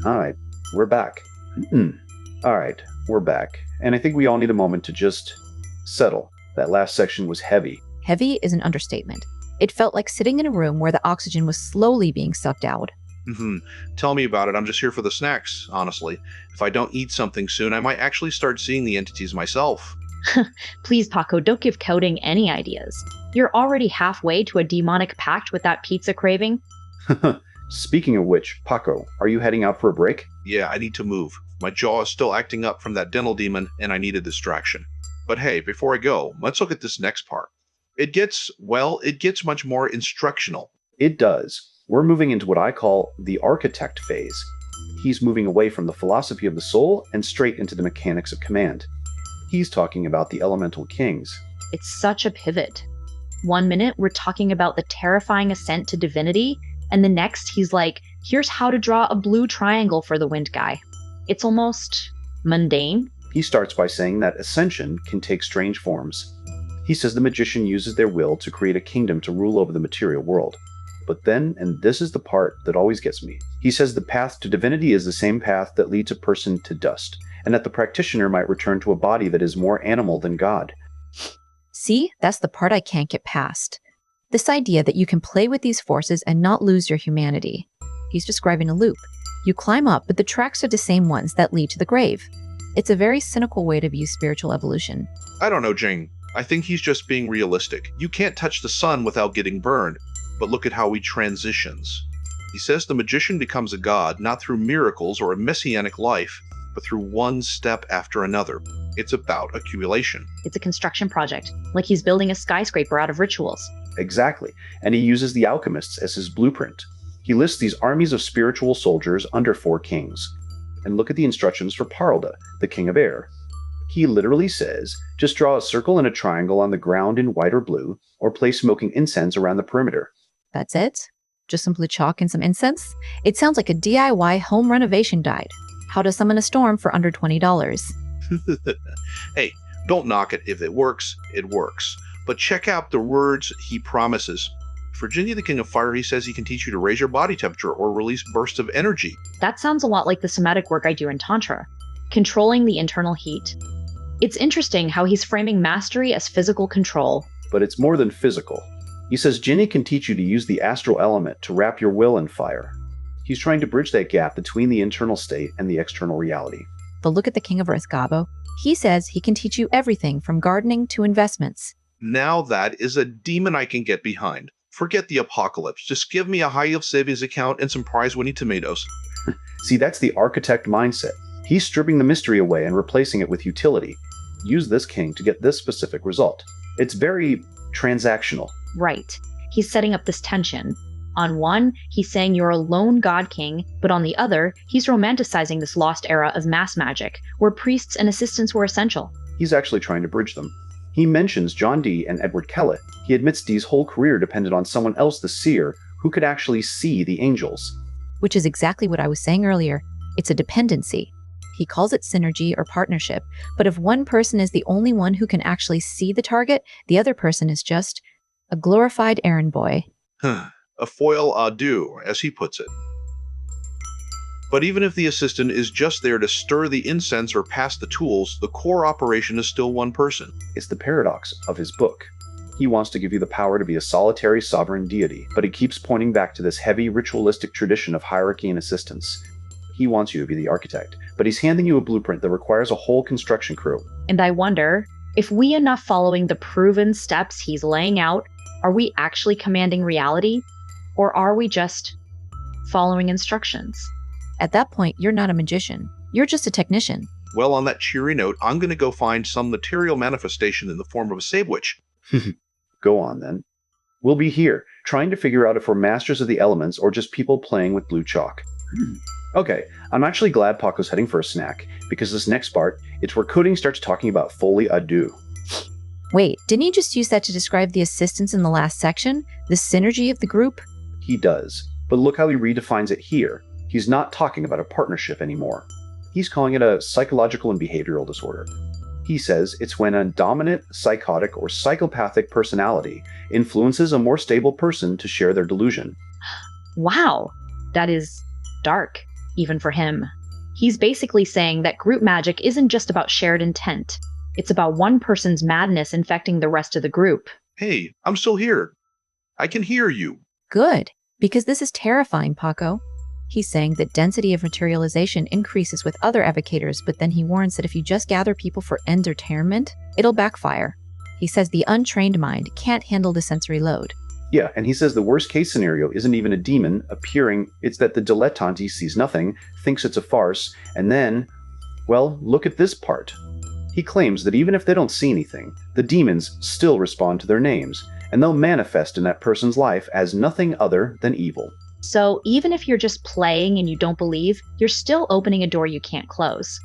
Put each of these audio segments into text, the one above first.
All right, we're back. All right, we're back. And I think we all need a moment to just settle. That last section was heavy. Heavy is an understatement. It felt like sitting in a room where the oxygen was slowly being sucked out. Tell me about it. I'm just here for the snacks, honestly. If I don't eat something soon, I might actually start seeing the entities myself. Please, Paco, don't give Koetting any ideas. You're already halfway to a demonic pact with that pizza craving. Speaking of which, Paco, are you heading out for a break? Yeah, I need to move. My jaw is still acting up from that dental demon, and I need a distraction. But hey, before I go, let's look at this next part. It gets much more instructional. It does. We're moving into what I call the architect phase. He's moving away from the philosophy of the soul and straight into the mechanics of command. He's talking about the elemental kings. It's such a pivot. 1 minute, we're talking about the terrifying ascent to divinity, and the next, he's like, here's how to draw a blue triangle for the wind guy. It's almost mundane. He starts by saying that ascension can take strange forms. He says the magician uses their will to create a kingdom to rule over the material world. But then, and this is the part that always gets me, he says the path to divinity is the same path that leads a person to dust, and that the practitioner might return to a body that is more animal than God. See, that's the part I can't get past. This idea that you can play with these forces and not lose your humanity. He's describing a loop. You climb up, but the tracks are the same ones that lead to the grave. It's a very cynical way to view spiritual evolution. I don't know, Jing. I think he's just being realistic. You can't touch the sun without getting burned, but look at how he transitions. He says the magician becomes a god not through miracles or a messianic life, but through one step after another. It's about accumulation. It's a construction project, like he's building a skyscraper out of rituals. Exactly, and he uses the alchemists as his blueprint. He lists these armies of spiritual soldiers under 4 kings. And look at the instructions for Paralda, the king of air. He literally says, just draw a circle and a triangle on the ground in white or blue, or place smoking incense around the perimeter. That's it? Just some blue chalk and some incense? It sounds like a DIY home renovation guide. How to summon a storm for under $20. Hey, don't knock it. If it works, it works. But check out the words he promises. Virginia, the King of Fire, he says he can teach you to raise your body temperature or release bursts of energy. That sounds a lot like the somatic work I do in Tantra, controlling the internal heat. It's interesting how he's framing mastery as physical control. But it's more than physical. He says Jinni can teach you to use the astral element to wrap your will in fire. He's trying to bridge that gap between the internal state and the external reality. But look at the King of Earth, Gabo. He says he can teach you everything from gardening to investments. Now that is a demon I can get behind. Forget the apocalypse. Just give me a high-yield savings account and some prize-winning tomatoes. See, that's the architect mindset. He's stripping the mystery away and replacing it with utility. Use this king to get this specific result. It's very transactional. Right. He's setting up this tension. On one, he's saying you're a lone god king, but on the other, he's romanticizing this lost era of mass magic, where priests and assistants were essential. He's actually trying to bridge them. He mentions John Dee and Edward Kellett. He admits Dee's whole career depended on someone else, the seer, who could actually see the angels. Which is exactly what I was saying earlier. It's a dependency. He calls it synergy or partnership, but if one person is the only one who can actually see the target, the other person is just a glorified errand boy. A foil à deux, as he puts it. But even if the assistant is just there to stir the incense or pass the tools, the core operation is still one person. It's the paradox of his book. He wants to give you the power to be a solitary sovereign deity, but he keeps pointing back to this heavy ritualistic tradition of hierarchy and assistance. He wants you to be the architect, but he's handing you a blueprint that requires a whole construction crew. And I wonder, if we enough following the proven steps he's laying out, are we actually commanding reality? Or are we just following instructions? At that point, you're not a magician. You're just a technician. Well, on that cheery note, I'm going to go find some material manifestation in the form of a save witch. Go on, then. We'll be here, trying to figure out if we're masters of the elements or just people playing with blue chalk. Okay, I'm actually glad Paco's heading for a snack, because this next part, it's where Koetting starts talking about folie à deux. Wait, didn't you just use that to describe the assistants in the last section? The synergy of the group? He does, but look how he redefines it here. He's not talking about a partnership anymore. He's calling it a psychological and behavioral disorder. He says it's when a dominant, psychotic, or psychopathic personality influences a more stable person to share their delusion. Wow, that is dark. even for him. He's basically saying that group magic isn't just about shared intent. It's about one person's madness infecting the rest of the group. Hey, I'm still here. I can hear you. Good, because this is terrifying, Paco. He's saying that density of materialization increases with other evocators, but then he warns that if you just gather people for entertainment, it'll backfire. He says the untrained mind can't handle the sensory load. Yeah, and he says the worst case scenario isn't even a demon appearing, it's that the dilettante sees nothing, thinks it's a farce, and then, well, look at this part. He claims that even if they don't see anything, the demons still respond to their names, and they'll manifest in that person's life as nothing other than evil. So even if you're just playing and you don't believe, you're still opening a door you can't close.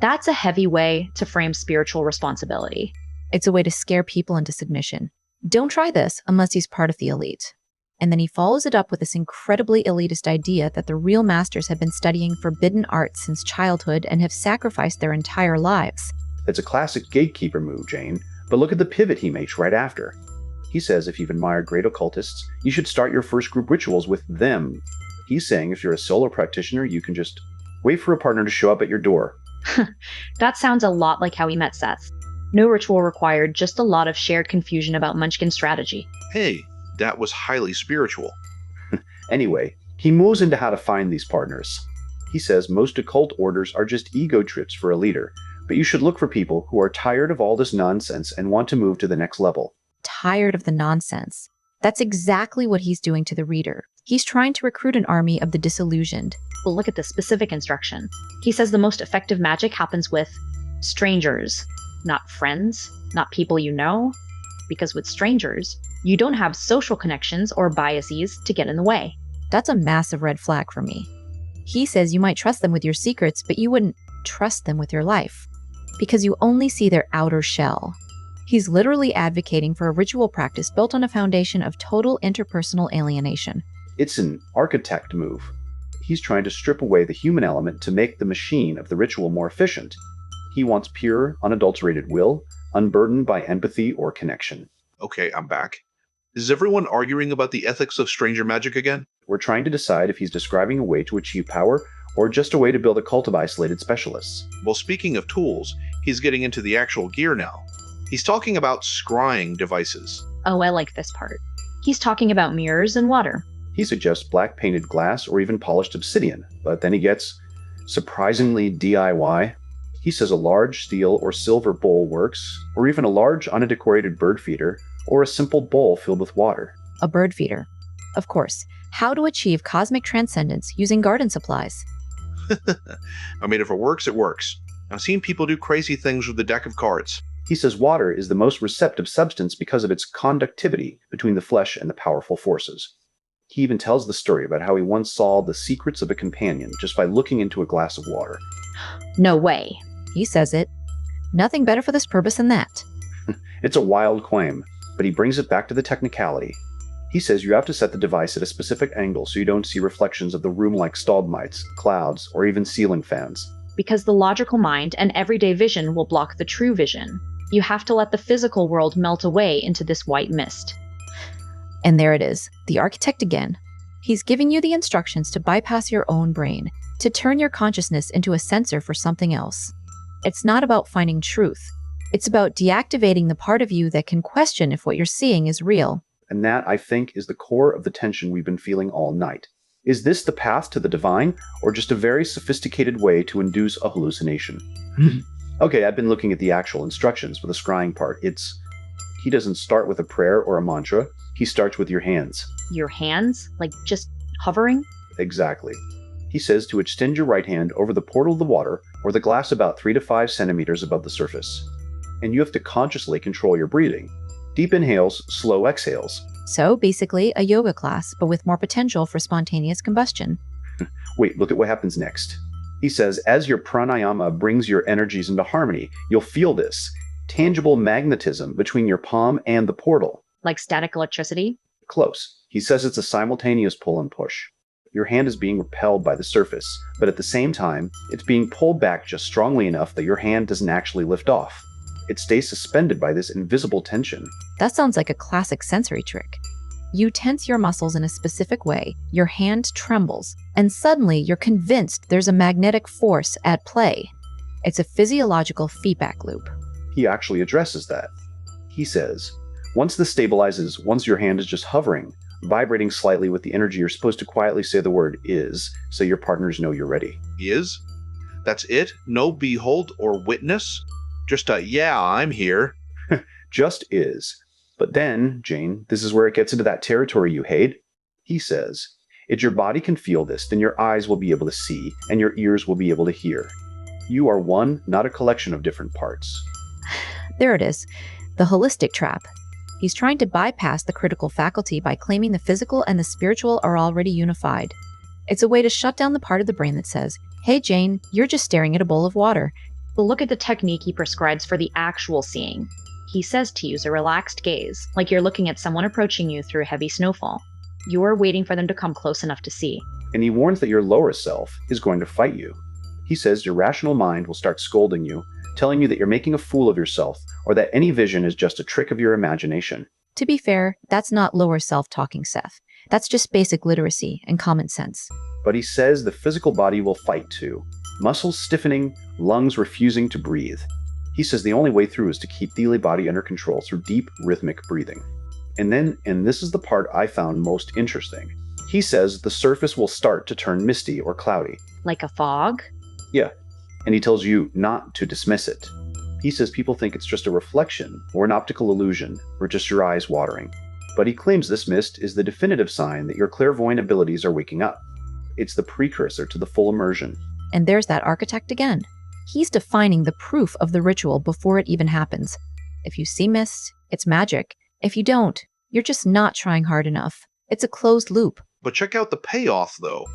That's a heavy way to frame spiritual responsibility. It's a way to scare people into submission. Don't try this unless he's part of the elite. And then he follows it up with this incredibly elitist idea that the real masters have been studying forbidden arts since childhood and have sacrificed their entire lives. It's a classic gatekeeper move, Jane, but look at the pivot he makes right after. He says if you've admired great occultists, you should start your first group rituals with them. He's saying if you're a solo practitioner, you can just wait for a partner to show up at your door. That sounds a lot like how he met Seth. No ritual required, just a lot of shared confusion about Munchkin strategy. Hey, that was highly spiritual. Anyway, he moves into how to find these partners. He says most occult orders are just ego trips for a leader, but you should look for people who are tired of all this nonsense and want to move to the next level. Tired of the nonsense. That's exactly what he's doing to the reader. He's trying to recruit an army of the disillusioned. Well, look at the specific instruction. He says the most effective magic happens with strangers, not friends, not people you know. Because with strangers, you don't have social connections or biases to get in the way. That's a massive red flag for me. He says you might trust them with your secrets, but you wouldn't trust them with your life, because you only see their outer shell. He's literally advocating for a ritual practice built on a foundation of total interpersonal alienation. It's an architect move. He's trying to strip away the human element to make the machine of the ritual more efficient. He wants pure, unadulterated will, unburdened by empathy or connection. Okay, I'm back. Is everyone arguing about the ethics of stranger magic again? We're trying to decide if he's describing a way to achieve power or just a way to build a cult of isolated specialists. Well, speaking of tools, he's getting into the actual gear now. He's talking about scrying devices. Oh, I like this part. He's talking about mirrors and water. He suggests black painted glass or even polished obsidian, but then he gets surprisingly DIY. He says a large steel or silver bowl works, or even a large undecorated bird feeder, or a simple bowl filled with water. A bird feeder. Of course. How to achieve cosmic transcendence using garden supplies. I mean, if it works, it works. I've seen people do crazy things with a deck of cards. He says water is the most receptive substance because of its conductivity between the flesh and the powerful forces. He even tells the story about how he once saw the secrets of a companion just by looking into a glass of water. No way. He says it. Nothing better for this purpose than that. It's a wild claim, but he brings it back to the technicality. He says you have to set the device at a specific angle so you don't see reflections of the room like stalagmites, clouds, or even ceiling fans. Because the logical mind and everyday vision will block the true vision. You have to let the physical world melt away into this white mist. And there it is, the architect again. He's giving you the instructions to bypass your own brain, to turn your consciousness into a sensor for something else. It's not about finding truth. It's about deactivating the part of you that can question if what you're seeing is real. And that, I think, is the core of the tension we've been feeling all night. Is this the path to the divine, or just a very sophisticated way to induce a hallucination? Okay, I've been looking at the actual instructions for the scrying part. He doesn't start with a prayer or a mantra. He starts with your hands. Your hands? Like just hovering? Exactly. He says to extend your right hand over the portal of the water, or the glass about 3 to 5 centimeters above the surface. And you have to consciously control your breathing. Deep inhales, slow exhales. So basically a yoga class, but with more potential for spontaneous combustion. Wait, look at what happens next. He says, as your pranayama brings your energies into harmony, you'll feel this tangible magnetism between your palm and the portal. Like static electricity? Close. He says it's a simultaneous pull and push. Your hand is being repelled by the surface, but at the same time, it's being pulled back just strongly enough that your hand doesn't actually lift off. It stays suspended by this invisible tension. That sounds like a classic sensory trick. You tense your muscles in a specific way, your hand trembles, and suddenly you're convinced there's a magnetic force at play. It's a physiological feedback loop. He actually addresses that. He says, once this stabilizes, once your hand is just hovering, vibrating slightly with the energy, you're supposed to quietly say the word is, so your partners know you're ready. Is? That's it? No behold or witness? Just a, yeah, I'm here. Just is. But then, Jane, this is where it gets into that territory you hate. He says, if your body can feel this, then your eyes will be able to see, and your ears will be able to hear. You are one, not a collection of different parts. There it is. The holistic trap. He's trying to bypass the critical faculty by claiming the physical and the spiritual are already unified. It's a way to shut down the part of the brain that says, hey Jane, you're just staring at a bowl of water. But look at the technique he prescribes for the actual seeing. He says to use a relaxed gaze, like you're looking at someone approaching you through a heavy snowfall. You're waiting for them to come close enough to see. And he warns that your lower self is going to fight you. He says your rational mind will start scolding you, telling you that you're making a fool of yourself, or that any vision is just a trick of your imagination. To be fair, that's not lower self talking, Seth. That's just basic literacy and common sense. But he says the physical body will fight too. Muscles stiffening, lungs refusing to breathe. He says the only way through is to keep the body under control through deep, rhythmic breathing. And then, and this is the part I found most interesting, he says the surface will start to turn misty or cloudy. Like a fog? Yeah, and he tells you not to dismiss it. He says people think it's just a reflection or an optical illusion or just your eyes watering. But he claims this mist is the definitive sign that your clairvoyant abilities are waking up. It's the precursor to the full immersion. And there's that architect again. He's defining the proof of the ritual before it even happens. If you see mist, it's magic. If you don't, you're just not trying hard enough. It's a closed loop. But check out the payoff, though.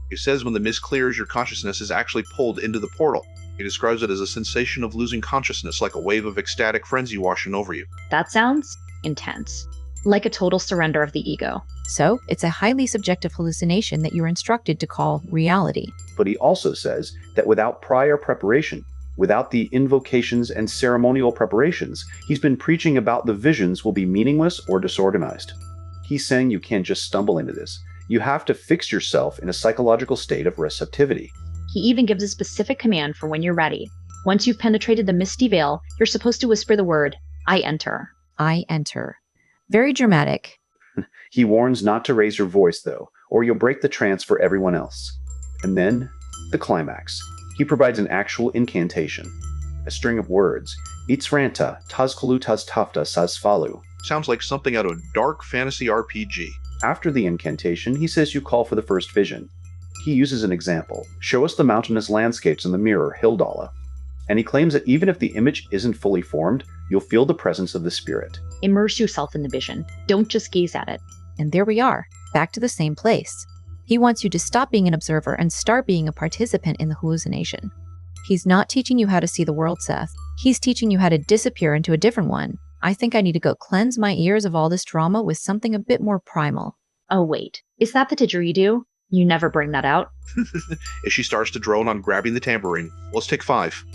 He says when the mist clears, your consciousness is actually pulled into the portal. He describes it as a sensation of losing consciousness, like a wave of ecstatic frenzy washing over you. That sounds intense. Like a total surrender of the ego. So, it's a highly subjective hallucination that you're instructed to call reality. But he also says that without prior preparation, without the invocations and ceremonial preparations, he's been preaching about the visions will be meaningless or disorganized. He's saying you can't just stumble into this. You have to fix yourself in a psychological state of receptivity. He even gives a specific command for when you're ready. Once you've penetrated the misty veil, you're supposed to whisper the word, I enter. I enter. Very dramatic. He warns not to raise your voice, though, or you'll break the trance for everyone else. And then, the climax. He provides an actual incantation. A string of words. Itzranta, Tazkalutas Tafta Sasfalu. Sounds like something out of a dark fantasy RPG. After the incantation, he says you call for the first vision. He uses an example. Show us the mountainous landscapes in the mirror, Hildala. And he claims that even if the image isn't fully formed, you'll feel the presence of the spirit. Immerse yourself in the vision. Don't just gaze at it. And there we are, back to the same place. He wants you to stop being an observer and start being a participant in the hallucination. He's not teaching you how to see the world, Seth. He's teaching you how to disappear into a different one. I think I need to go cleanse my ears of all this drama with something a bit more primal. Oh wait, is that the didgeridoo? You never bring that out. As she starts to drone on grabbing the tambourine. Let's take 5.